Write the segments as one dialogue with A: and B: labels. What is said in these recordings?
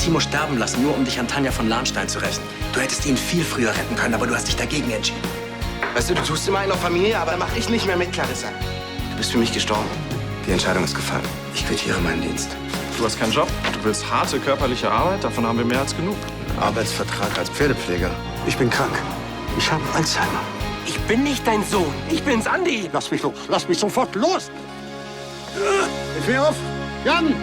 A: Timo sterben lassen, nur um dich an Tanja von Lahnstein zu rächen. Du hättest ihn viel früher retten können, aber du hast dich dagegen entschieden.
B: Weißt du, du tust immer einen auf Familie, aber mach ich nicht mehr mit, Clarissa. Du bist für mich gestorben. Die Entscheidung ist gefallen. Ich quittiere meinen Dienst.
C: Du hast keinen Job, du willst harte körperliche Arbeit, davon haben wir mehr als genug.
B: Arbeitsvertrag als Pferdepfleger. Ich bin krank. Ich habe Alzheimer.
D: Ich bin nicht dein Sohn. Ich bin's, Andi.
E: Lass mich los. Lass mich sofort los. Hilf mir auf. Jan!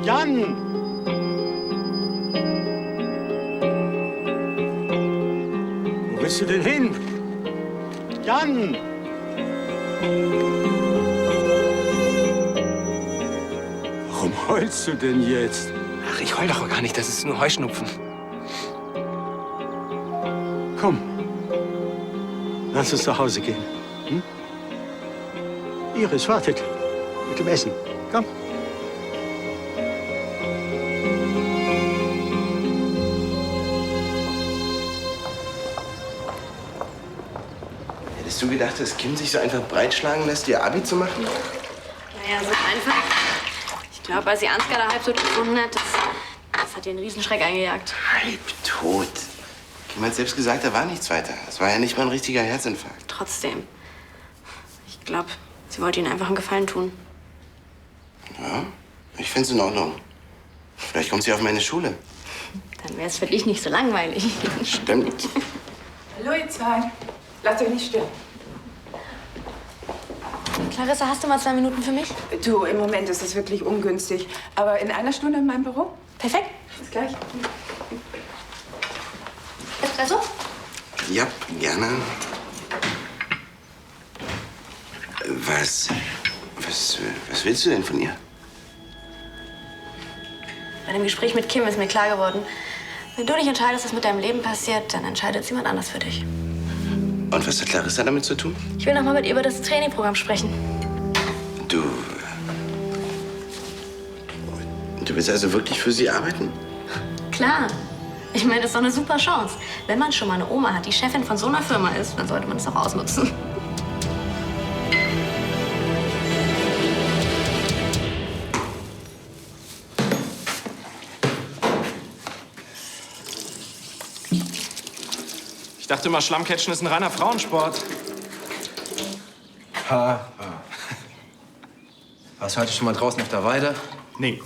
E: Jan! Wo willst du denn hin? Jan! Warum heulst du denn jetzt?
D: Ach, ich heul doch gar nicht. Das ist nur Heuschnupfen.
E: Komm. Lass uns nach Hause gehen. Hm? Iris wartet mit dem Essen. Komm.
B: Hättest du gedacht, dass Kim sich so einfach breitschlagen lässt, ihr Abi zu machen?
F: Naja, so einfach. Ich glaube, als sie Ansgar da halbtot gefunden hat, das hat ihr einen Riesenschreck eingejagt.
B: Halbtot. Kim hat selbst gesagt, da war nichts weiter. Es war ja nicht mal ein richtiger Herzinfarkt.
F: Trotzdem. Ich glaube, sie wollte ihnen einfach einen Gefallen tun.
B: Ja, ich find's in Ordnung. Vielleicht kommt sie auf meine Schule.
F: Dann wäre es für dich nicht so langweilig.
B: Stimmt.
G: Hallo, ihr zwei. Lasst euch nicht stören.
F: Clarissa, hast du mal 2 Minuten für mich?
G: Du, im Moment ist es wirklich ungünstig. Aber in einer Stunde in meinem Büro?
F: Perfekt.
G: Bis gleich.
F: Espresso?
B: Ja, gerne. Was willst du denn von ihr?
F: Bei dem Gespräch mit Kim ist mir klar geworden, wenn du nicht entscheidest, was mit deinem Leben passiert, dann entscheidet es jemand anders für dich.
B: Und was hat Clarissa damit zu tun?
F: Ich will noch mal mit ihr über das Trainingprogramm sprechen.
B: Du willst also wirklich für sie arbeiten?
F: Klar. Ich meine, das ist doch eine super Chance. Wenn man schon mal eine Oma hat, die Chefin von so einer Firma ist, dann sollte man es auch ausnutzen.
C: Ich dachte immer, Schlammcatchen ist ein reiner Frauensport.
A: Warst du heute schon mal draußen auf der Weide?
C: Nee.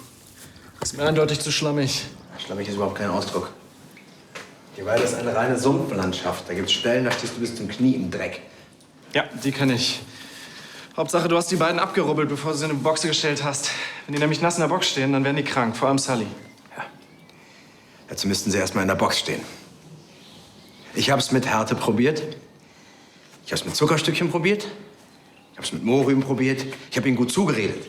C: Ist mir eindeutig zu schlammig.
A: Schlammig ist überhaupt kein Ausdruck. Die Weide ist eine reine Sumpflandschaft. Da gibt's Stellen, da stehst du bis zum Knie im Dreck.
C: Ja, die kenn ich. Hauptsache, du hast die beiden abgerubbelt, bevor du sie in eine Boxe gestellt hast. Wenn die nämlich nass in der Box stehen, dann werden die krank. Vor allem Sully.
A: Ja. Dazu müssten sie erst mal in der Box stehen. Ich hab's mit Härte probiert. Ich hab's mit Zuckerstückchen probiert. Ich hab's mit Mohrrüben probiert. Ich hab ihnen gut zugeredet.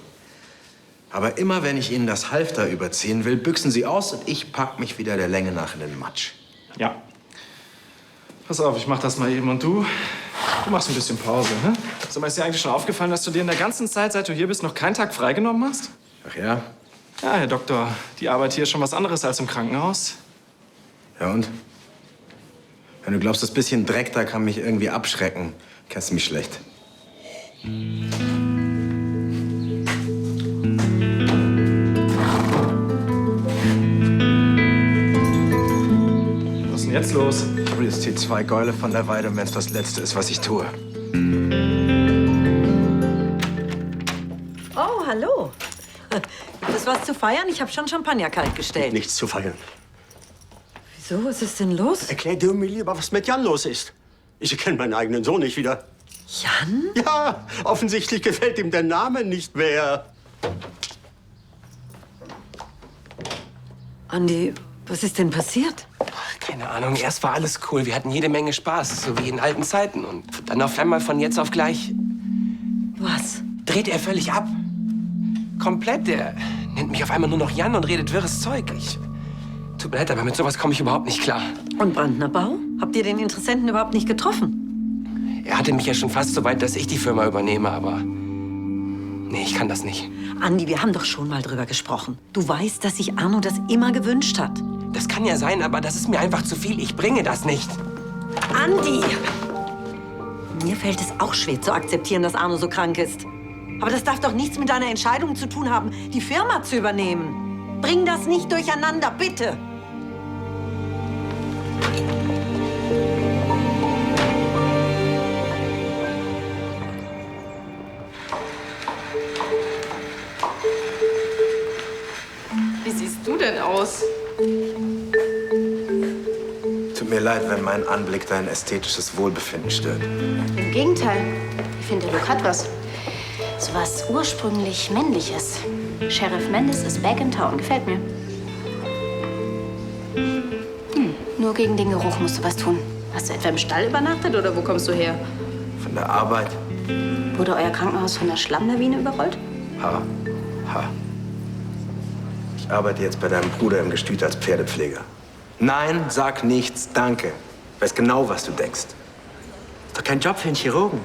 A: Aber immer wenn ich ihnen das Halfter überziehen will, büchsen sie aus und ich pack mich wieder der Länge nach in den Matsch.
C: Ja. Pass auf, ich mach das mal eben. Und du machst ein bisschen Pause, ne? Sag mal, ist dir eigentlich schon aufgefallen, dass du dir in der ganzen Zeit, seit du hier bist, noch keinen Tag freigenommen hast?
A: Ach ja?
C: Ja, Herr Doktor, die Arbeit hier ist schon was anderes als im Krankenhaus.
A: Ja und? Wenn du glaubst, das bisschen Dreck da kann mich irgendwie abschrecken, kennst du mich schlecht.
C: Was ist denn jetzt los?
A: Ich hol jetzt die 2 Gäule von der Weide, wenn es das Letzte ist, was ich tue.
H: Oh, hallo. Gibt es was zu feiern? Ich habe schon Champagner kalt gestellt.
E: Nichts zu feiern.
H: Wieso? Was ist denn los?
E: Erklär dir mir lieber, was mit Jan los ist. Ich erkenne meinen eigenen Sohn nicht wieder.
H: Jan?
E: Ja, offensichtlich gefällt ihm der Name nicht mehr.
H: Andi, was ist denn passiert?
D: Keine Ahnung, erst war alles cool. Wir hatten jede Menge Spaß, so wie in alten Zeiten. Und dann auf einmal von jetzt auf gleich
H: Was?
D: dreht er völlig ab. Komplett. Er nennt mich auf einmal nur noch Jan und redet wirres Zeug. Tut mir leid, aber mit sowas komme ich überhaupt nicht klar.
H: Und Brandner Bau? Habt ihr den Interessenten überhaupt nicht getroffen?
D: Er hatte mich ja schon fast so weit, dass ich die Firma übernehme, aber... Nee, ich kann das nicht.
H: Andi, wir haben doch schon mal drüber gesprochen. Du weißt, dass sich Arno das immer gewünscht hat.
D: Das kann ja sein, aber das ist mir einfach zu viel. Ich bringe das nicht.
H: Andi! Mir fällt es auch schwer zu akzeptieren, dass Arno so krank ist. Aber das darf doch nichts mit deiner Entscheidung zu tun haben, die Firma zu übernehmen. Bring das nicht durcheinander, bitte.
G: Wie siehst du denn aus?
A: Tut mir leid, wenn mein Anblick dein ästhetisches Wohlbefinden stört.
F: Im Gegenteil. Ich finde, der Look hat was. So was ursprünglich Männliches. Sheriff Mendes ist back in town. Gefällt mir. Nur gegen den Geruch musst du was tun. Hast du etwa im Stall übernachtet oder wo kommst du her?
A: Von der Arbeit.
F: Wurde euer Krankenhaus von der Schlammlawine überrollt?
A: Ha. Ich arbeite jetzt bei deinem Bruder im Gestüt als Pferdepfleger. Nein, sag nichts, danke. Ich weiß genau, was du denkst. Ist doch kein Job für einen Chirurgen.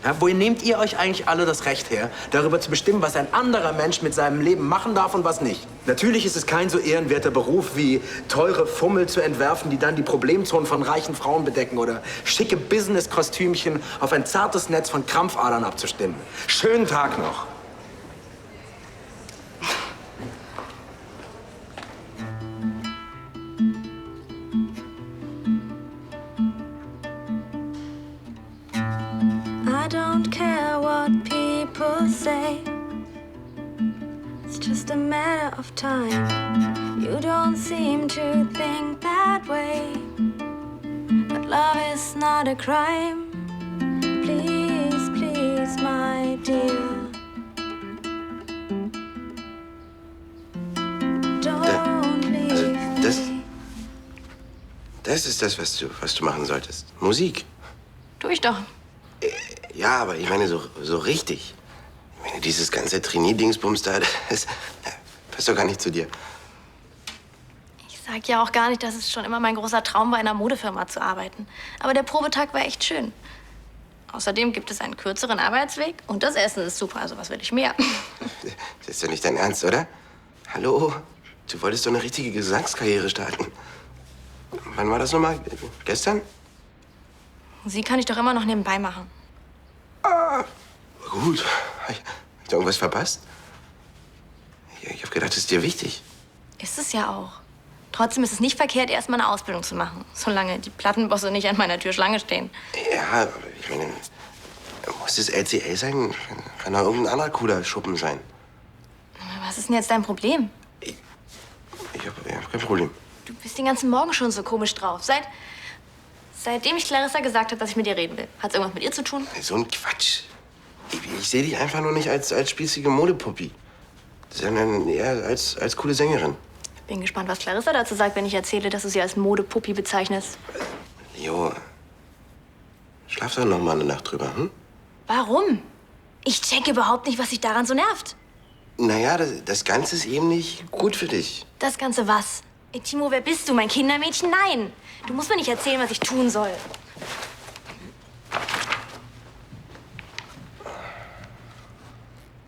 A: Ja, woher nehmt ihr euch eigentlich alle das Recht her, darüber zu bestimmen, was ein anderer Mensch mit seinem Leben machen darf und was nicht? Natürlich ist es kein so ehrenwerter Beruf wie teure Fummel zu entwerfen, die dann die Problemzonen von reichen Frauen bedecken oder schicke Business-Kostümchen auf ein zartes Netz von Krampfadern abzustimmen. Schönen Tag noch.
I: I don't care what people say. It's just a matter of time. You don't seem to think that way. But love is not a crime. Please, please, my dear. Don't leave me.
B: Das ist das, was du machen solltest. Musik.
F: Tu ich doch.
B: Ja, aber ich meine so richtig. Ich meine, dieses ganze Trainee-Dingsbums da, das passt doch gar nicht zu dir.
F: Ich sag ja auch gar nicht, dass es schon immer mein großer Traum war, in einer Modefirma zu arbeiten. Aber der Probetag war echt schön. Außerdem gibt es einen kürzeren Arbeitsweg und das Essen ist super. Also was will ich mehr?
B: Das ist doch nicht dein Ernst, oder? Hallo? Du wolltest doch eine richtige Gesangskarriere starten. Wann war das nochmal? Gestern?
F: Sie kann ich doch immer noch nebenbei machen.
B: Gut. Hab ich da irgendwas verpasst? Ich hab gedacht, das ist dir wichtig.
F: Ist es ja auch. Trotzdem ist es nicht verkehrt, erst mal eine Ausbildung zu machen. Solange die Plattenbosse nicht an meiner Tür Schlange stehen.
B: Ja, aber ich meine, muss es LCL sein? Kann auch irgendein anderer cooler Schuppen sein.
F: Was ist denn jetzt dein Problem?
B: Ich hab kein Problem.
F: Du bist den ganzen Morgen schon so komisch drauf. Seitdem ich Clarissa gesagt habe, dass ich mit dir reden will. Hat's irgendwas mit ihr zu tun?
B: So ein Quatsch. Ich sehe dich einfach nur nicht als spießige Modepuppi, sondern eher als coole Sängerin.
F: Bin gespannt, was Clarissa dazu sagt, wenn ich erzähle, dass du sie als Modepuppi bezeichnest.
B: Jo, schlaf doch noch mal eine Nacht drüber, hm?
F: Warum? Ich checke überhaupt nicht, was dich daran so nervt.
B: Naja, das Ganze ist eben nicht gut für dich.
F: Das Ganze was? Ey, Timo, wer bist du? Mein Kindermädchen? Nein. Du musst mir nicht erzählen, was ich tun soll.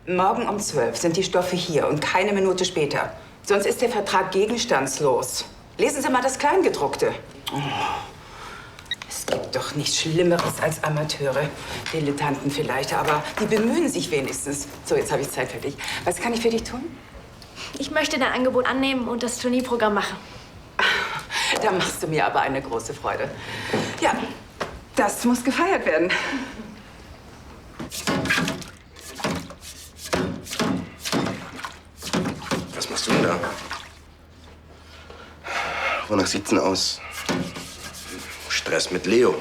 G: Morgen um 12 sind die Stoffe hier und keine Minute später. Sonst ist der Vertrag gegenstandslos. Lesen Sie mal das Kleingedruckte. Oh, es gibt doch nichts Schlimmeres als Amateure. Dilettanten vielleicht, aber die bemühen sich wenigstens. So, jetzt habe ich Zeit für dich. Was kann ich für dich tun?
F: Ich möchte dein Angebot annehmen und das Turnierprogramm machen.
G: Da machst du mir aber eine große Freude. Ja, das muss gefeiert werden.
B: Was machst du denn da? Wonach sieht's denn aus?
A: Stress mit Leo.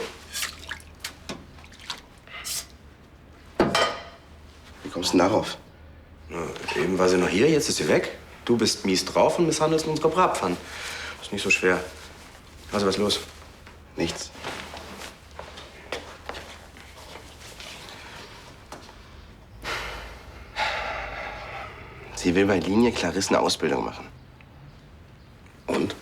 B: Wie kommst du denn darauf?
A: Na, eben war sie noch hier, jetzt ist sie weg. Du bist mies drauf und misshandelst unsere Bratpfannen. Ist nicht so schwer. Also, was ist los?
B: Nichts. Sie will bei Linie Clarisse eine Ausbildung machen.
A: Und?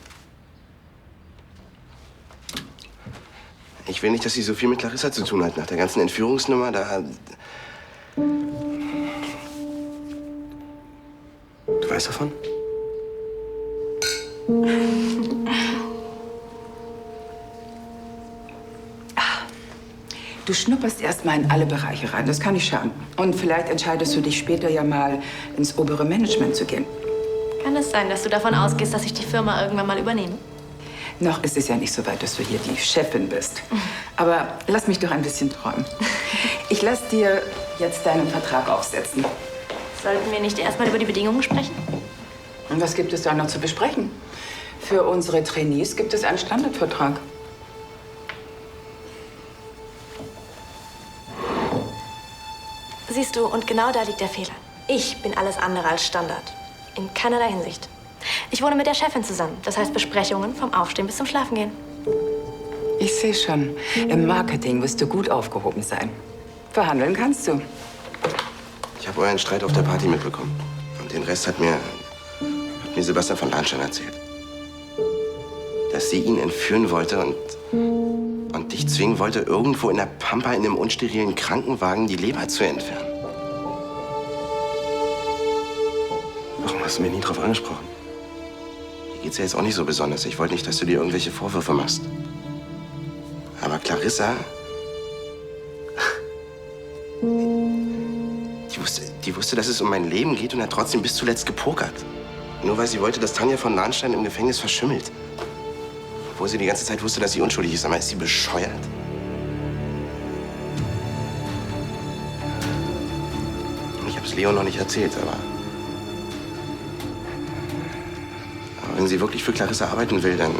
B: Ich will nicht, dass sie so viel mit Clarissa zu tun hat. Nach der ganzen Entführungsnummer, da... Du weißt davon?
G: Du schnupperst erst mal in alle Bereiche rein, das kann nicht schaden. Und vielleicht entscheidest du dich später ja mal, ins obere Management zu gehen.
F: Kann es sein, dass du davon ausgehst, dass ich die Firma irgendwann mal übernehme?
G: Noch ist es ja nicht so weit, dass du hier die Chefin bist. Aber lass mich doch ein bisschen träumen. Ich lass dir jetzt deinen Vertrag aufsetzen.
F: Sollten wir nicht erst mal über die Bedingungen sprechen?
G: Und was gibt es da noch zu besprechen? Für unsere Trainees gibt es einen Standardvertrag.
F: Siehst du, und genau da liegt der Fehler. Ich bin alles andere als Standard. In keinerlei Hinsicht. Ich wohne mit der Chefin zusammen. Das heißt Besprechungen vom Aufstehen bis zum Schlafengehen.
G: Ich sehe schon, im Marketing wirst du gut aufgehoben sein. Verhandeln kannst du.
B: Ich habe euren Streit auf der Party mitbekommen. Und den Rest hat mir Sebastian von Lahnstein erzählt. Dass sie ihn entführen wollte und dich zwingen wollte, irgendwo in der Pampa in einem unsterilen Krankenwagen die Leber zu entfernen. Warum hast du mich nie drauf angesprochen? Dir geht's ja jetzt auch nicht so besonders. Ich wollte nicht, dass du dir irgendwelche Vorwürfe machst. Aber Clarissa... Die wusste, dass es um mein Leben geht und hat trotzdem bis zuletzt gepokert. Nur weil sie wollte, dass Tanja von Lahnstein im Gefängnis verschimmelt. Obwohl sie die ganze Zeit wusste, dass sie unschuldig ist. Aber ist sie bescheuert? Ich hab's Leo noch nicht erzählt, aber wenn sie wirklich für Clarissa arbeiten will, dann...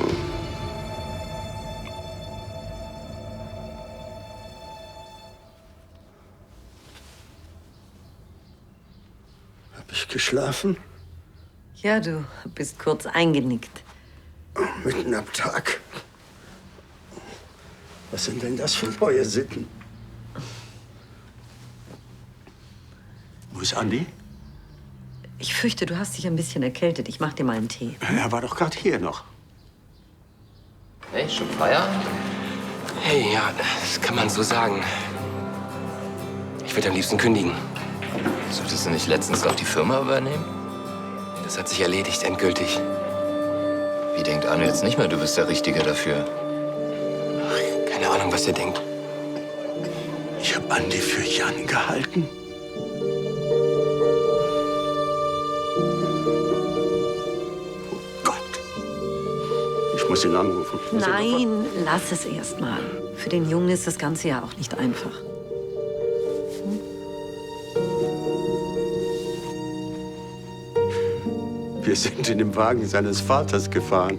E: Hab ich geschlafen?
H: Ja, du bist kurz eingenickt.
E: Mitten am Tag. Was sind denn das für neue Sitten? Wo ist Andi?
H: Ich fürchte, du hast dich ein bisschen erkältet. Ich mach dir mal einen Tee.
E: Er war doch gerade hier noch.
D: Hey, schon Feierabend? Hey, ja, das kann man so sagen. Ich würde am liebsten kündigen.
J: Solltest du nicht letztens noch die Firma übernehmen?
D: Das hat sich erledigt, endgültig.
J: Wie denkt Arno jetzt nicht mehr, du bist der Richtige dafür?
D: Ach, keine Ahnung, was er denkt.
E: Ich habe Andi für Jan gehalten. Oh Gott. Ich muss ihn anrufen.
H: Nein, lass es erst mal. Für den Jungen ist das Ganze ja auch nicht einfach.
E: Wir sind in dem Wagen seines Vaters gefahren.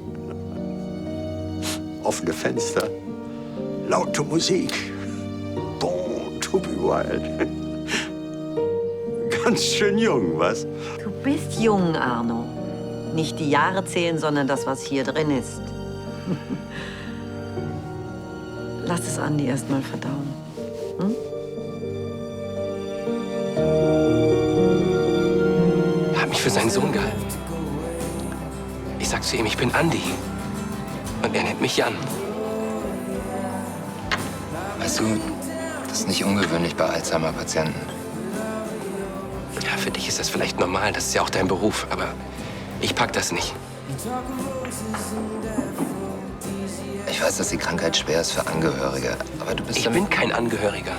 E: Offene Fenster, laute Musik. Born to be wild. Ganz schön jung, was?
H: Du bist jung, Arno. Nicht die Jahre zählen, sondern das, was hier drin ist. Lass es Andi erst mal verdauen. Hm?
D: Er hat mich für seinen Sohn gehalten. Ich sag zu ihm, ich bin Andi. Und er nennt mich Jan.
J: Weißt du, das ist nicht ungewöhnlich bei Alzheimer-Patienten.
D: Ja, für dich ist das vielleicht normal, das ist ja auch dein Beruf, aber ich pack das nicht.
J: Ich weiß, dass die Krankheit schwer ist für Angehörige, aber du bist...
D: Ich bin kein Angehöriger.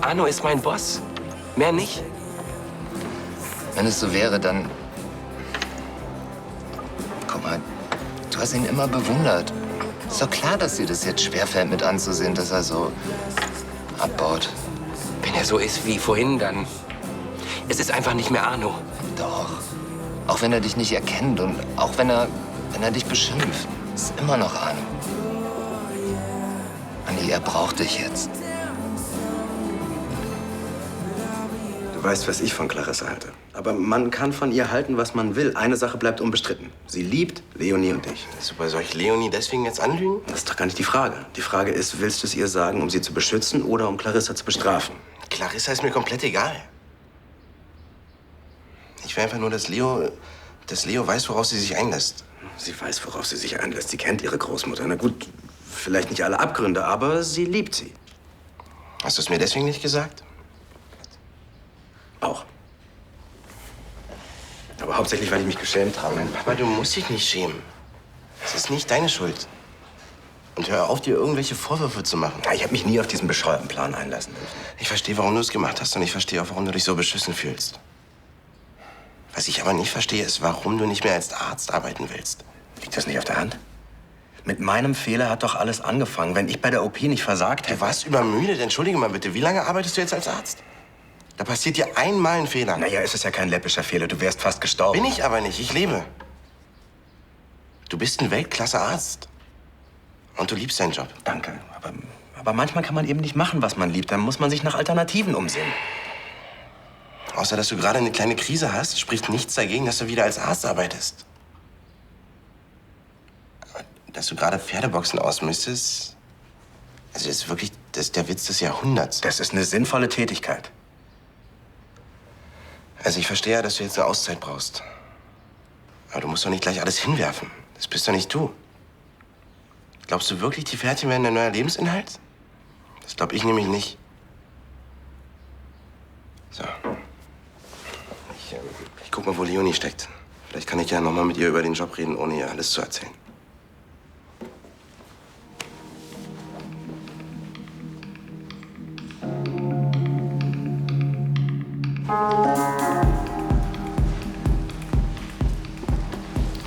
D: Arno ist mein Boss. Mehr nicht.
J: Wenn es so wäre, dann... Guck mal, du hast ihn immer bewundert. Ist doch klar, dass dir das jetzt schwerfällt, mit anzusehen, dass er so abbaut.
D: Wenn er so ist wie vorhin, dann... Es ist einfach nicht mehr Arno.
J: Doch. Auch wenn er dich nicht erkennt und auch wenn er dich beschimpft, ist immer noch Arno. Andi, er braucht dich jetzt.
A: Du weißt, was ich von Clarissa halte. Aber man kann von ihr halten, was man will. Eine Sache bleibt unbestritten. Sie liebt Leonie und dich.
B: Super, soll ich Leonie deswegen jetzt anlügen?
A: Das ist doch gar nicht die Frage. Die Frage ist, willst du es ihr sagen, um sie zu beschützen oder um Clarissa zu bestrafen?
B: Clarissa ist mir komplett egal. Ich will einfach nur, dass Leo weiß, worauf sie sich einlässt.
A: Sie weiß, worauf sie sich einlässt. Sie kennt ihre Großmutter. Na gut, vielleicht nicht alle Abgründe, aber sie liebt sie.
B: Hast du es mir deswegen nicht gesagt?
A: Auch. Aber hauptsächlich, weil ich mich geschämt habe.
B: Nein, Papa, du musst dich nicht schämen. Es ist nicht deine Schuld. Und hör auf, dir irgendwelche Vorwürfe zu machen.
A: Ja, ich habe mich nie auf diesen bescheuerten Plan einlassen dürfen.
B: Ich verstehe, warum du es gemacht hast und ich verstehe auch, warum du dich so beschissen fühlst. Was ich aber nicht verstehe, ist, warum du nicht mehr als Arzt arbeiten willst.
A: Liegt das nicht auf der Hand? Mit meinem Fehler hat doch alles angefangen. Wenn ich bei der OP nicht versagt hätte...
B: Du warst übermüdet. Entschuldige mal bitte. Wie lange arbeitest du jetzt als Arzt? Da passiert dir einmal ein Fehler.
A: Naja, es ist ja kein läppischer Fehler. Du wärst fast gestorben.
B: Bin ich aber nicht. Ich lebe. Du bist ein Weltklasse-Arzt. Und du liebst deinen Job.
A: Danke. Aber manchmal kann man eben nicht machen, was man liebt. Dann muss man sich nach Alternativen umsehen.
B: Außer, dass du gerade eine kleine Krise hast, spricht nichts dagegen, dass du wieder als Arzt arbeitest. Dass du gerade Pferdeboxen ausmüsstest, also das ist wirklich das ist der Witz des Jahrhunderts.
A: Das ist eine sinnvolle Tätigkeit.
B: Also ich verstehe ja, dass du jetzt eine Auszeit brauchst. Aber du musst doch nicht gleich alles hinwerfen. Das bist doch nicht du. Glaubst du wirklich, die Pferdchen werden ein neuer Lebensinhalt? Das glaube ich nämlich nicht. So. Ich guck mal, wo Leonie steckt. Vielleicht kann ich ja noch mal mit ihr über den Job reden, ohne ihr alles zu erzählen.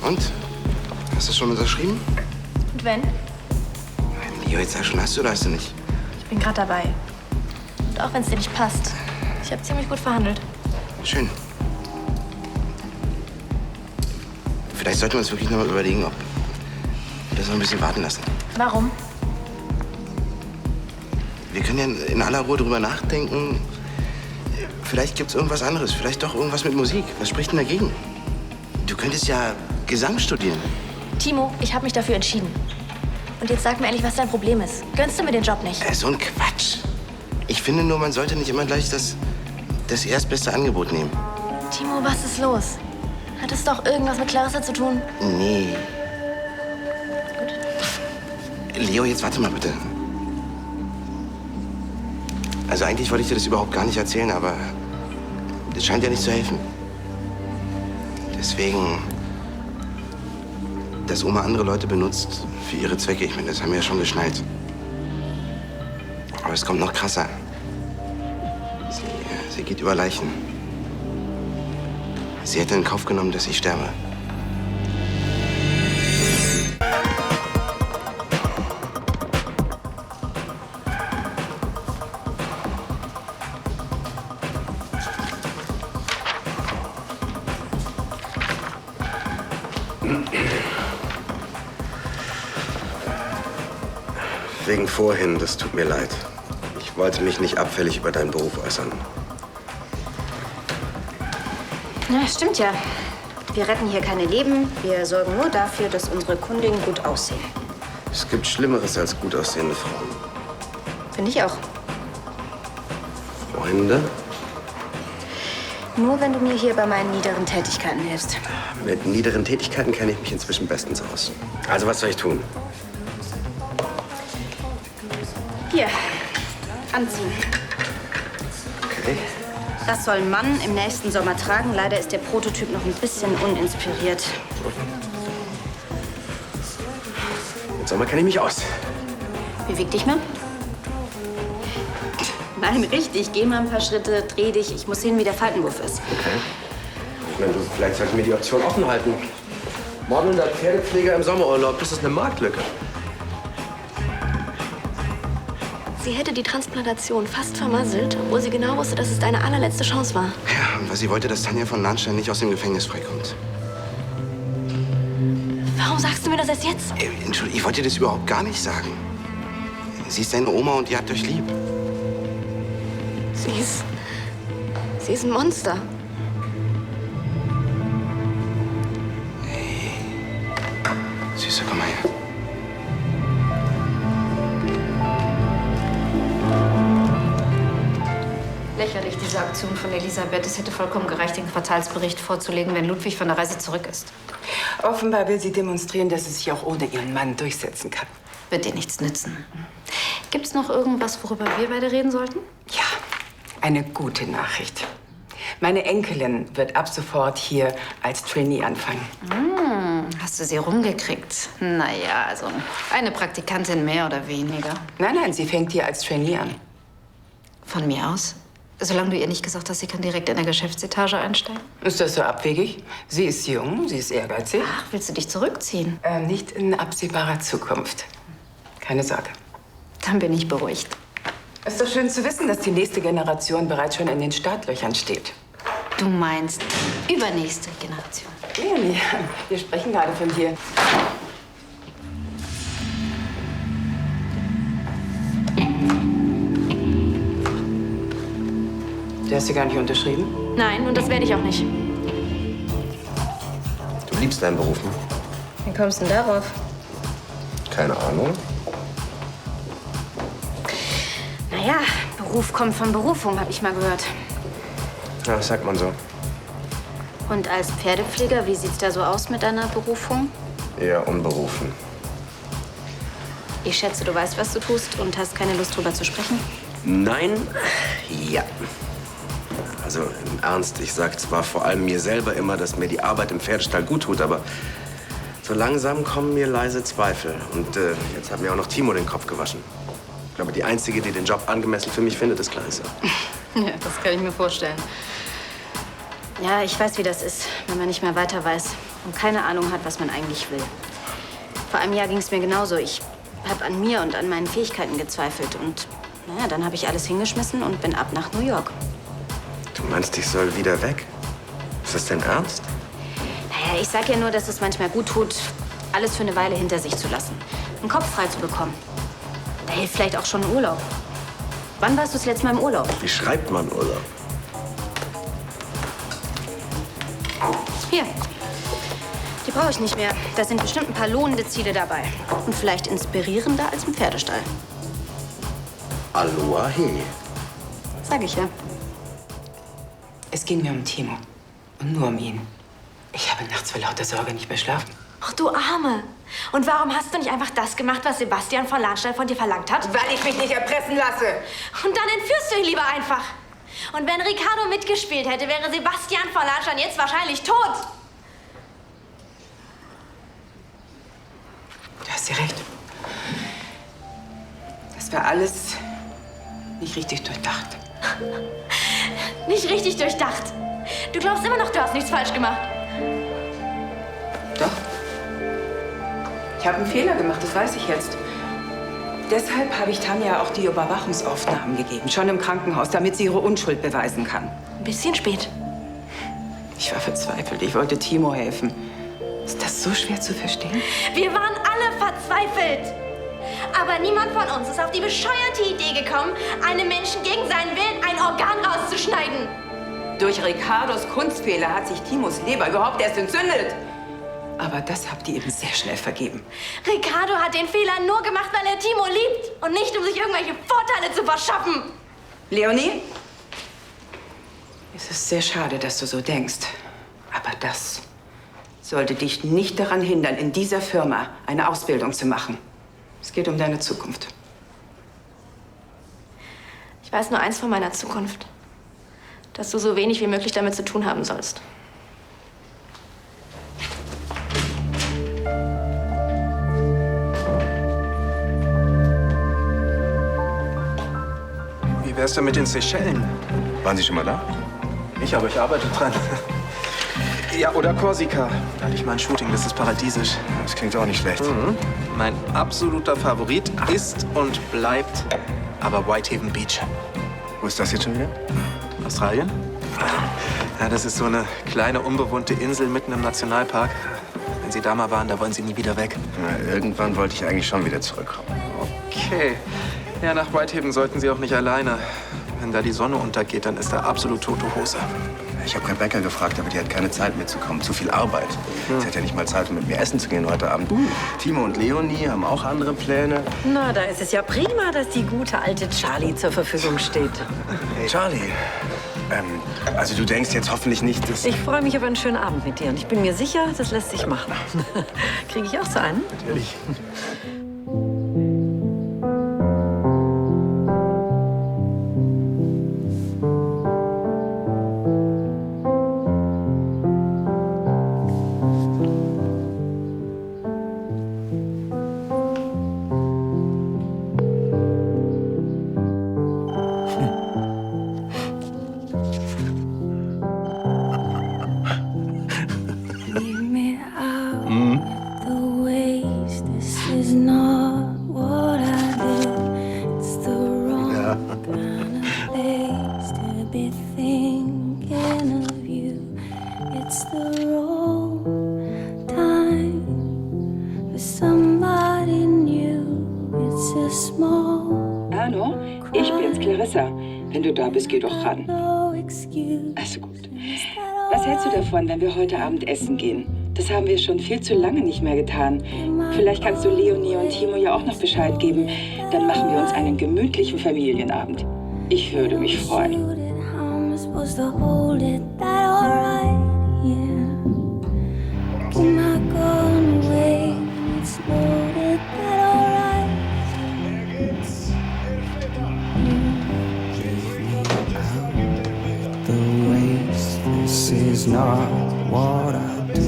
B: Und? Hast du schon unterschrieben?
F: Und wenn?
B: Leo, jetzt sag schon, hast du oder hast du nicht?
F: Ich bin gerade dabei. Und auch wenn es dir nicht passt. Ich habe ziemlich gut verhandelt.
B: Schön. Vielleicht sollten wir uns wirklich noch mal überlegen, ob wir das noch ein bisschen warten lassen.
F: Warum?
B: Wir können ja in aller Ruhe drüber nachdenken. Vielleicht gibt's irgendwas anderes. Vielleicht doch irgendwas mit Musik. Was spricht denn dagegen? Du könntest ja Gesang studieren.
F: Timo, ich habe mich dafür entschieden. Und jetzt sag mir ehrlich, was dein Problem ist. Gönnst du mir den Job nicht?
B: So ein Quatsch. Ich finde nur, man sollte nicht immer gleich das erstbeste Angebot nehmen.
F: Timo, was ist los? Hat es doch irgendwas mit Clarissa zu tun?
B: Nee. Leo, jetzt warte mal bitte. Also eigentlich wollte ich dir das überhaupt gar nicht erzählen, aber das scheint ja nicht zu helfen. Deswegen, dass Oma andere Leute benutzt für ihre Zwecke, ich meine, das haben wir ja schon geschnallt. Aber es kommt noch krasser. Sie geht über Leichen. Sie hätte in Kauf genommen, dass ich sterbe.
A: Wegen vorhin, das tut mir leid. Ich wollte mich nicht abfällig über deinen Beruf äußern.
K: Na, stimmt ja. Wir retten hier keine Leben. Wir sorgen nur dafür, dass unsere Kundinnen gut aussehen.
A: Es gibt Schlimmeres als gut aussehende Frauen.
K: Finde ich auch.
A: Freunde?
K: Nur wenn du mir hier bei meinen niederen Tätigkeiten hilfst.
A: Mit niederen Tätigkeiten kenne ich mich inzwischen bestens aus. Also, was soll ich tun?
K: Hier, anziehen.
A: Okay.
K: Das soll ein Mann im nächsten Sommer tragen. Leider ist der Prototyp noch ein bisschen uninspiriert.
A: Im Sommer kenne ich mich aus.
K: Beweg dich mal. Nein, richtig. Geh mal ein paar Schritte, dreh dich. Ich muss sehen, wie der Faltenwurf ist.
A: Okay. Ich meine, vielleicht sollten wir die Option offen halten. Modelnder Pferdepfleger im Sommerurlaub, das ist eine Marktlücke.
F: Sie hätte die Transplantation fast vermasselt, obwohl sie genau wusste, dass es deine allerletzte Chance war.
B: Ja, und weil sie wollte, dass Tanja von Lahnstein nicht aus dem Gefängnis freikommt.
F: Warum sagst du mir das erst jetzt?
B: Entschuldigung, ich wollte dir das überhaupt gar nicht sagen. Sie ist deine Oma und die hat euch lieb.
F: Sie ist ein Monster.
B: Hey. Süße, komm mal her.
K: Lächerlich, diese Aktion von Elisabeth. Es hätte vollkommen gereicht, den Quartalsbericht vorzulegen, wenn Ludwig von der Reise zurück ist.
G: Offenbar will sie demonstrieren, dass sie sich auch ohne ihren Mann durchsetzen kann.
K: Wird dir nichts nützen. Gibt's noch irgendwas, worüber wir beide reden sollten?
G: Ja, eine gute Nachricht. Meine Enkelin wird ab sofort hier als Trainee anfangen.
K: Hast du sie rumgekriegt? Naja, also eine Praktikantin mehr oder weniger.
G: Nein, sie fängt hier als Trainee an.
K: Von mir aus? Solange du ihr nicht gesagt hast, sie kann direkt in der Geschäftsetage einsteigen?
G: Ist das so abwegig? Sie ist jung, sie ist ehrgeizig.
K: Ach, willst du dich zurückziehen?
G: Nicht in absehbarer Zukunft. Keine Sorge.
K: Dann bin ich beruhigt.
G: Es ist doch schön zu wissen, dass die nächste Generation bereits schon in den Startlöchern steht.
K: Du meinst übernächste Generation?
G: Leonie, wir sprechen gerade von dir. Du hast sie gar nicht unterschrieben?
F: Nein, und das werde ich auch nicht.
B: Du liebst deinen Beruf, ne?
K: Wie kommst du denn darauf?
B: Keine Ahnung.
K: Naja, Beruf kommt von Berufung, habe ich mal gehört.
B: Ja, das sagt man so.
K: Und als Pferdepfleger, wie sieht's da so aus mit deiner Berufung?
B: Eher unberufen.
K: Ich schätze, du weißt, was du tust und hast keine Lust, drüber zu sprechen?
B: Nein, ja. Also im Ernst, ich sag zwar vor allem mir selber immer, dass mir die Arbeit im Pferdestall gut tut, aber so langsam kommen mir leise Zweifel. Und jetzt hat mir auch noch Timo den Kopf gewaschen. Ich glaube, die Einzige, die den Job angemessen für mich findet, ist Clarissa.
K: Ja, das kann ich mir vorstellen. Ja, ich weiß, wie das ist, wenn man nicht mehr weiter weiß und keine Ahnung hat, was man eigentlich will. Vor einem Jahr ging es mir genauso. Ich habe an mir und an meinen Fähigkeiten gezweifelt. Und naja, dann habe ich alles hingeschmissen und bin ab nach New York.
B: Du meinst, ich soll wieder weg? Ist das denn ernst?
K: Naja, ich sag ja nur, dass es manchmal gut tut, alles für eine Weile hinter sich zu lassen. Den Kopf frei zu bekommen. Da hilft vielleicht auch schon ein Urlaub. Wann warst du das letzte Mal im Urlaub?
B: Wie schreibt man Urlaub?
K: Hier. Die brauche ich nicht mehr. Da sind bestimmt ein paar lohnende Ziele dabei. Und vielleicht inspirierender als im Pferdestall.
B: Aloha he.
K: Sag ich ja.
G: Es ging mir um Timo. Und nur um ihn. Ich habe nachts vor lauter Sorge nicht mehr schlafen.
F: Ach, du Arme. Und warum hast du nicht einfach das gemacht, was Sebastian von Lahnstein von dir verlangt hat?
G: Weil ich mich nicht erpressen lasse.
F: Und dann entführst du ihn lieber einfach. Und wenn Ricardo mitgespielt hätte, wäre Sebastian von Lahnstein jetzt wahrscheinlich tot.
G: Du hast ja recht. Das war alles nicht richtig durchdacht.
F: Nicht richtig durchdacht. Du glaubst immer noch, du hast nichts falsch gemacht.
G: Doch. Ich habe einen Fehler gemacht, das weiß ich jetzt. Deshalb habe ich Tanja auch die Überwachungsaufnahmen gegeben, schon im Krankenhaus, damit sie ihre Unschuld beweisen kann.
F: Ein bisschen spät.
G: Ich war verzweifelt, ich wollte Timo helfen. Ist das so schwer zu verstehen?
F: Wir waren alle verzweifelt. Aber niemand von uns ist auf die bescheuerte Idee gekommen, einem Menschen gegen seinen Willen ein Organ rauszuschneiden.
G: Durch Ricardos Kunstfehler hat sich Timos Leber überhaupt erst entzündet. Aber das habt ihr eben sehr schnell vergeben.
F: Ricardo hat den Fehler nur gemacht, weil er Timo liebt und nicht, um sich irgendwelche Vorteile zu verschaffen.
G: Leonie, es ist sehr schade, dass du so denkst. Aber das sollte dich nicht daran hindern, in dieser Firma eine Ausbildung zu machen. Es geht um deine Zukunft.
F: Ich weiß nur eins von meiner Zukunft. Dass du so wenig wie möglich damit zu tun haben sollst.
C: Wie wär's denn mit den Seychellen?
A: Waren Sie schon mal da?
C: Ich arbeite dran. Ja, oder Korsika. Da hatte ich mal ein Shooting, das ist paradiesisch.
A: Das klingt auch nicht schlecht.
C: Mein absoluter Favorit ist und bleibt aber Whitehaven Beach.
A: Wo ist das jetzt schon wieder?
C: Australien? Ja, das ist so eine kleine, unbewohnte Insel mitten im Nationalpark. Wenn Sie da mal waren, da wollen Sie nie wieder weg.
A: Na, irgendwann wollte ich eigentlich schon wieder zurückkommen.
C: Okay. Ja, nach Whitehaven sollten Sie auch nicht alleine. Wenn da die Sonne untergeht, dann ist da absolut tote Hose.
A: Ich habe Rebecca gefragt, aber die hat keine Zeit mitzukommen. Zu viel Arbeit. Sie hat ja nicht mal Zeit, um mit mir essen zu gehen heute Abend. Timo und Leonie haben auch andere Pläne.
H: Na, da ist es ja prima, dass die gute alte Charlie zur Verfügung steht.
A: Hey, Charlie. Also du denkst jetzt hoffentlich nicht, dass...
H: Ich freue mich auf einen schönen Abend mit dir und ich bin mir sicher, das lässt sich machen. Kriege ich auch so einen?
A: Natürlich.
I: The waste, this is not what I do. It's the wrong kind of place to be thinking of you. It's the wrong time for somebody new. It's a small
G: Arno, ich bin's, Clarissa. Wenn du da bist, geh doch ran.
I: no excuse.
G: Also gut. Was hältst du davon, wenn wir heute Abend essen gehen? Das haben wir schon viel zu lange nicht mehr getan. Vielleicht kannst du Leonie und Timo ja auch noch Bescheid geben. Dann machen wir uns einen gemütlichen Familienabend. Ich würde mich freuen.
I: How am I supposed to hold it? That alright? Yeah. Keep my gun away. It's loaded. That alright?
L: The waste, this is not what I do.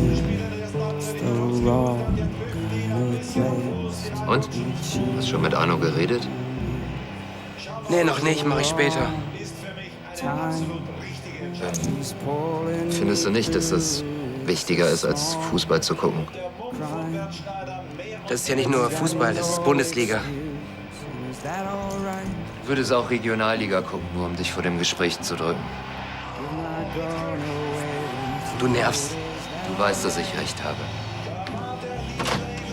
L: It's the wrong kind of place.
J: Und? Hast schon mit Arno geredet?
D: Nee, noch nicht. Mach ich später.
J: Findest du nicht, dass das wichtiger ist, als Fußball zu gucken?
D: Das ist ja nicht nur Fußball, das ist Bundesliga.
J: Du würdest auch Regionalliga gucken, nur um dich vor dem Gespräch zu drücken.
D: Du nervst.
J: Du weißt, dass ich recht habe.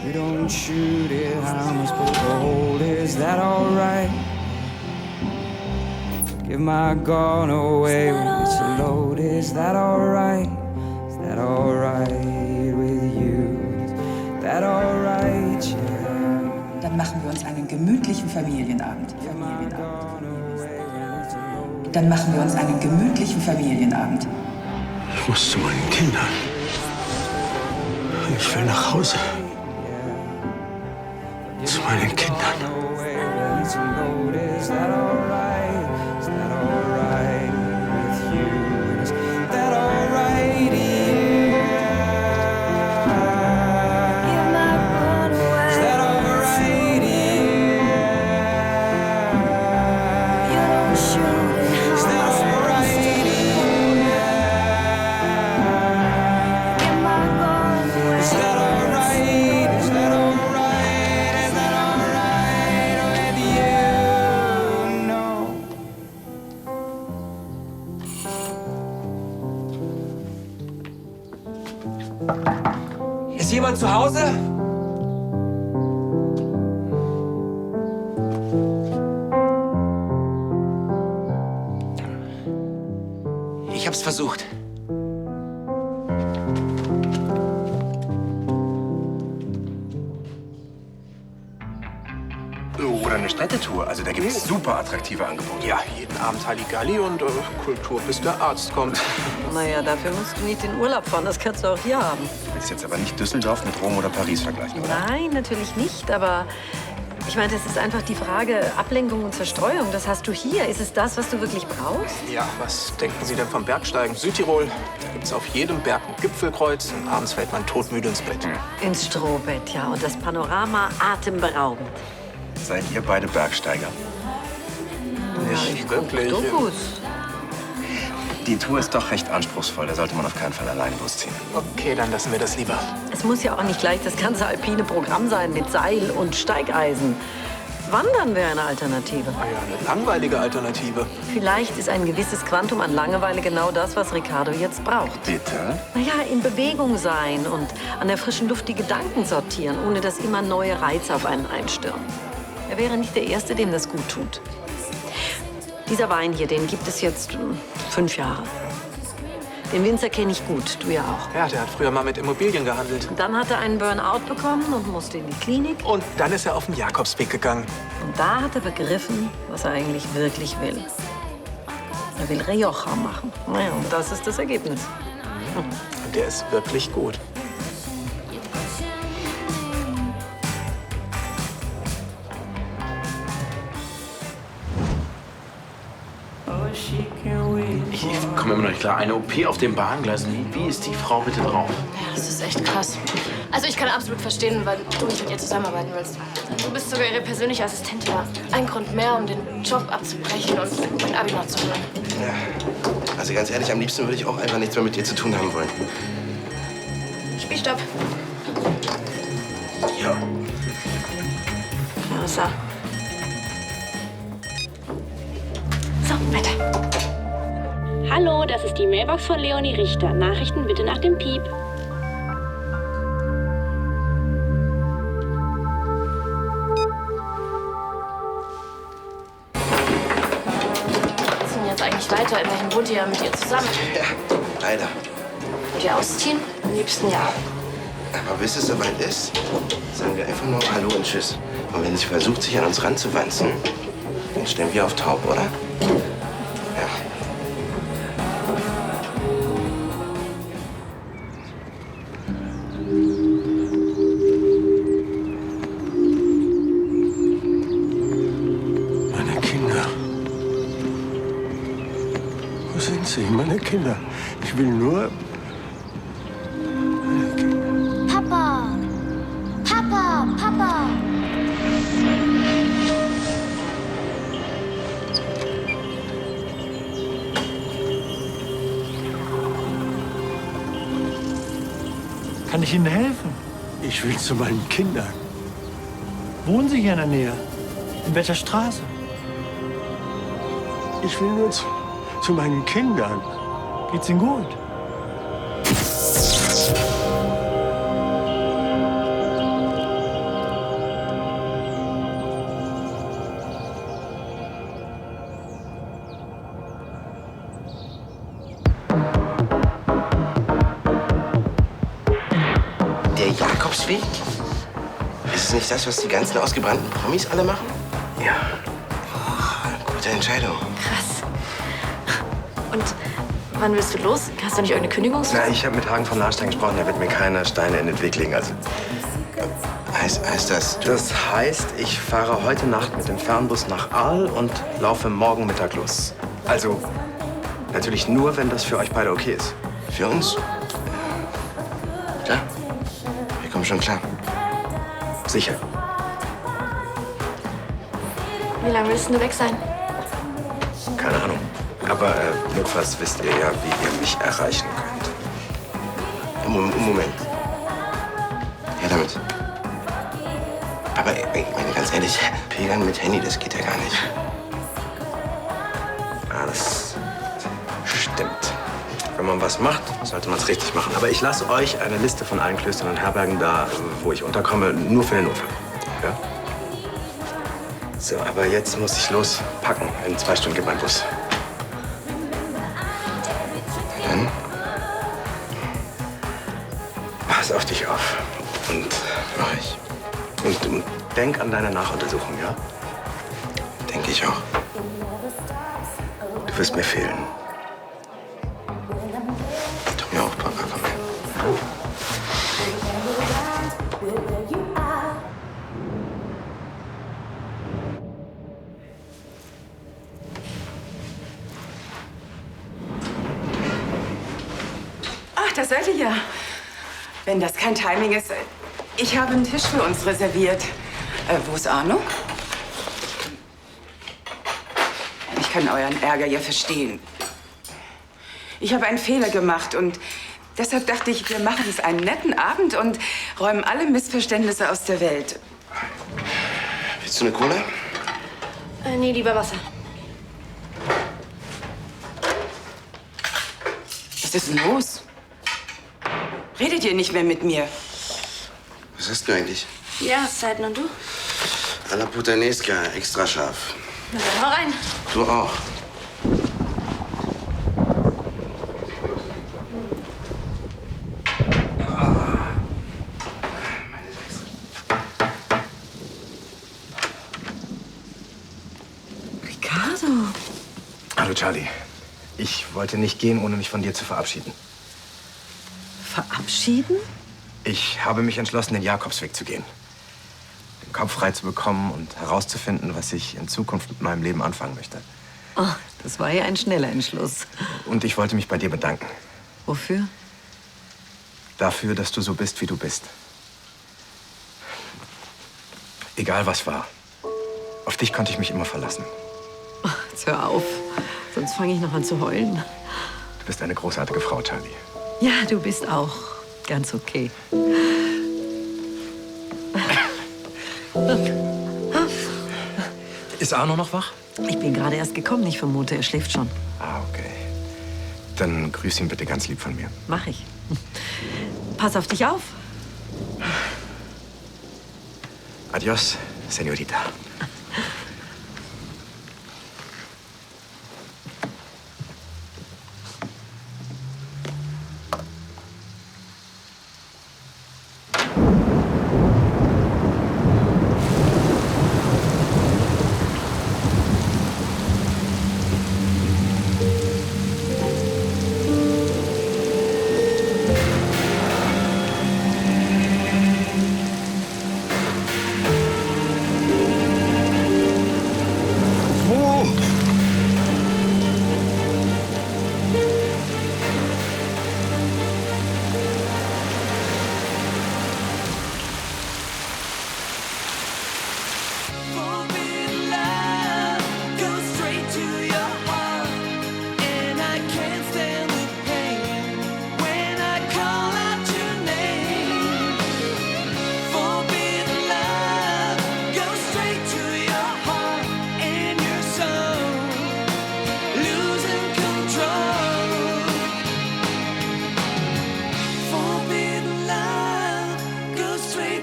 L: You don't shoot it, how am I supposed to hold it? Is that alright? Give my gun away when it's loaded. Is that alright? Is that alright with you? Is that alright, yeah?
G: Dann machen wir uns einen gemütlichen Familienabend. Dann machen wir uns einen gemütlichen Familienabend.
E: Ich muss zu meinen Kindern. Ich will nach Hause. Zu meinen Kindern.
L: Is that alright? Is that alright with you? Is that alright, yeah?
I: Give my gun away.
L: Is that alright, yeah?
I: You don't shoot it.
L: Is that alright, yeah?
I: Give my gun away.
L: Is that alright? Is that alright? Is that alright with you? No.
D: Ist jemand zu Hause? Ich hab's versucht.
A: Oder eine Städtetour. Also da gibt es super attraktive Angebote.
M: Ja, jeden Abend Halligalli und Kultur, bis der Arzt kommt.
H: Naja, dafür musst du nicht in Urlaub fahren. Das kannst du auch hier haben.
A: Du willst jetzt aber nicht Düsseldorf mit Rom oder Paris vergleichen, oder?
H: Nein, natürlich nicht. Aber ich meine, das ist einfach die Frage Ablenkung und Zerstreuung. Das hast du hier. Ist es das, was du wirklich brauchst?
M: Ja, was denken Sie denn vom Bergsteigen? Südtirol, da gibt's auf jedem Berg ein Gipfelkreuz und abends fällt man todmüde ins Bett.
H: Ins Strohbett, ja. Und das Panorama atemberaubend.
A: Seid ihr beide Bergsteiger?
M: Nicht wirklich.
H: Dokus.
A: Die Tour ist doch recht anspruchsvoll. Da sollte man auf keinen Fall alleine losziehen.
M: Okay, dann lassen wir das lieber.
H: Es muss ja auch nicht gleich das ganze alpine Programm sein mit Seil und Steigeisen. Wandern wäre eine Alternative.
M: Ah ja, eine langweilige Alternative.
H: Vielleicht ist ein gewisses Quantum an Langeweile genau das, was Ricardo jetzt braucht.
A: Bitte?
H: Naja, in Bewegung sein und an der frischen Luft die Gedanken sortieren, ohne dass immer neue Reize auf einen einstürmen. Er wäre nicht der Erste, dem das gut tut. Dieser Wein hier, den gibt es jetzt 5 Jahre. Den Winzer kenne ich gut, du ja auch.
M: Ja, der hat früher mal mit Immobilien gehandelt.
H: Dann hat er einen Burnout bekommen und musste in die Klinik.
M: Und dann ist er auf den Jakobsweg gegangen.
H: Und da hat er begriffen, was er eigentlich wirklich will. Er will Rioja machen. Naja, und das ist das Ergebnis.
M: Und der ist wirklich gut.
N: Ich komme immer noch nicht klar. Eine OP auf den Bahngleisen. Wie ist die Frau bitte drauf?
F: Ja, das ist echt krass. Also ich kann absolut verstehen, weil du nicht mit ihr zusammenarbeiten willst. Du bist sogar ihre persönliche Assistentin. Ein Grund mehr, um den Job abzubrechen und mein Abi nachzuholen.
B: Ja. Also ganz ehrlich, am liebsten würde ich auch einfach nichts mehr mit dir zu tun haben wollen.
F: Spielstopp.
B: Ja.
F: Clarissa. So, weiter.
O: Hallo, das ist die Mailbox von Leonie Richter. Nachrichten bitte nach dem Piep.
F: Was ist denn jetzt eigentlich weiter? Immerhin wohnt ihr ja mit ihr zusammen.
B: Ja, leider.
F: Wollt ihr ausziehen? Am liebsten ja.
B: Aber bis es soweit ist, sagen wir einfach nur Hallo und Tschüss. Und wenn sie versucht, sich an uns ranzuwanzen, dann stellen wir auf taub, oder? Ja.
E: Meine Kinder. Wo sind sie, meine Kinder? Ich will nur...
I: Papa! Papa! Papa!
E: Kann ich Ihnen helfen? Ich will zu meinen Kindern. Wohnen Sie hier in der Nähe? In welcher Straße? Ich will nur zu meinen Kindern. Geht's Ihnen gut?
B: Der Jakobsweg? Ist es nicht das, was die ganzen ausgebrannten Promis alle machen? Ja. Oh, gute Entscheidung.
F: Krass. Und wann willst du los? Hast du nicht irgendeine Kündigungsfrist?
A: Na, ich habe mit Hagen von Larstein gesprochen. Der wird mir keine Steine in den Weg legen. Also,
B: heißt das?
A: Das heißt, ich fahre heute Nacht mit dem Fernbus nach Aal und laufe morgen Mittag los. Also, natürlich nur, wenn das für euch beide okay ist.
B: Für uns? Klar. Wir kommen schon klar.
A: Sicher.
F: Wie lange willst du weg sein?
A: Keine Ahnung. Aber notfalls wisst ihr ja, wie ihr mich erreichen könnt.
B: Moment. Ja, damit. Aber ich meine ganz ehrlich, Pilgern mit Handy, das geht ja gar nicht.
A: Ah, das stimmt. Wenn man was macht, sollte man es richtig machen. Aber ich lasse euch eine Liste von allen Klöstern und Herbergen da, wo ich unterkomme, nur für den Notfall. Ja? So, aber jetzt muss ich lospacken. In 2 Stunden geht mein Bus.
B: Dann
A: pass auf dich auf. Und
B: mach ich.
A: Und denk an deine Nachuntersuchung, ja?
B: Denke ich auch.
A: Du wirst mir fehlen.
B: Tu mir auch, Papa, komm her.
G: Ach, da seid ihr ja. Wenn das kein Timing ist, ich habe einen Tisch für uns reserviert. Wo ist Arno? Ich kann euren Ärger ja verstehen. Ich habe einen Fehler gemacht und deshalb dachte ich, wir machen es einen netten Abend und räumen alle Missverständnisse aus der Welt.
B: Willst du eine Cola?
F: Nee, lieber Wasser.
G: Was ist denn los? Redet ihr nicht mehr mit mir?
B: Was hast du eigentlich?
F: Jahreszeiten und du?
B: A la Putanesca, extra scharf.
F: Na dann hau rein.
B: Du auch.
H: Ricardo.
A: Hallo, Charlie. Ich wollte nicht gehen, ohne mich von dir zu verabschieden.
H: Verabschieden?
A: Ich habe mich entschlossen, den Jakobsweg zu gehen. Den Kopf frei zu bekommen und herauszufinden, was ich in Zukunft mit meinem Leben anfangen möchte.
H: Oh, das war ja ein schneller Entschluss.
A: Und ich wollte mich bei dir bedanken.
H: Wofür?
A: Dafür, dass du so bist, wie du bist. Egal was war. Auf dich konnte ich mich immer verlassen.
H: Oh, jetzt hör auf. Sonst fange ich noch an zu heulen.
A: Du bist eine großartige Frau, Charlie.
H: Ja, du bist auch ganz okay.
A: Ist Arno noch wach?
H: Ich bin gerade erst gekommen. Ich vermute, er schläft schon.
A: Ah, okay. Dann grüß ihn bitte ganz lieb von mir.
H: Mach ich. Pass auf dich auf.
A: Adios, Señorita.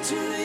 L: To